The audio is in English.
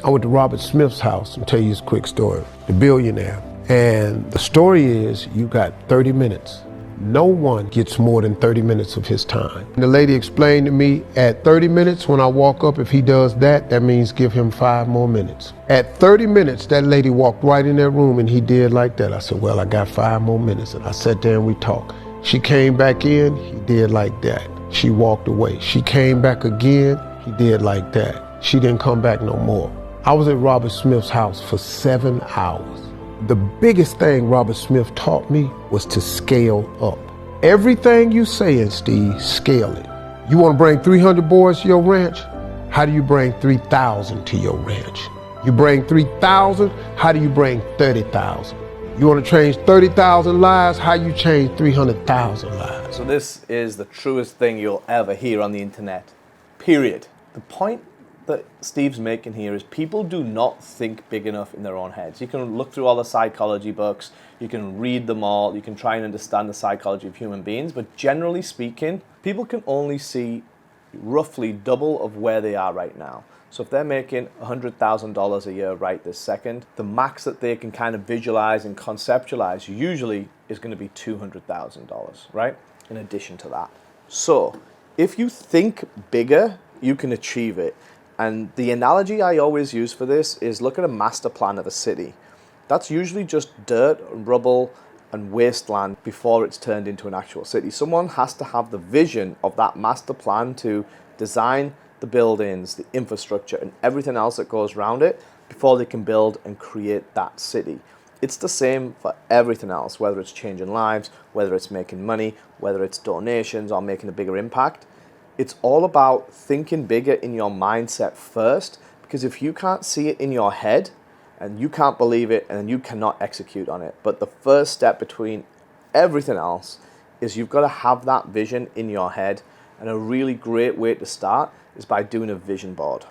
I went to Robert Smith's house and tell you this quick story, the billionaire. And the story is you got 30 minutes. No one gets more than 30 minutes of his time. And the lady explained to me at 30 minutes when I walk up, if he does that, that means give him 5 more minutes. At 30 minutes, that lady walked right in that room and he did like that. I said, well, I got 5 more minutes. And I sat there and we talked. She came back in, he did like that. She walked away. She came back again, he did like that. She didn't come back no more. I was at Robert Smith's house for 7 hours. The biggest thing Robert Smith taught me was to scale up. Everything you saying, Steve, scale it. You want to bring 300 boys to your ranch? How do you bring 3,000 to your ranch? You bring 3,000, how do you bring 30,000? You want to change 30,000 lives, how you change 300,000 lives? So this is the truest thing you'll ever hear on the internet, period. The point that Steve's making here is people do not think big enough in their own heads. You can look through all the psychology books, you can read them all, you can try and understand the psychology of human beings, but generally speaking, people can only see roughly double of where they are right now. So if they're making $100,000 a year right this second, the max that they can kind of visualize and conceptualize usually is going to be $200,000, right? In addition to that. So if you think bigger, you can achieve it. And the analogy I always use for this is look at a master plan of a city. That's usually just dirt and rubble and wasteland before it's turned into an actual city. Someone has to have the vision of that master plan to design the buildings, the infrastructure, and everything else that goes around it before they can build and create that city. It's the same for everything else, whether it's changing lives, whether it's making money, whether it's donations or making a bigger impact. It's all about thinking bigger in your mindset first, because if you can't see it in your head and you can't believe it, and you cannot execute on it. But the first step between everything else is you've got to have that vision in your head, and a really great way to start is by doing a vision board.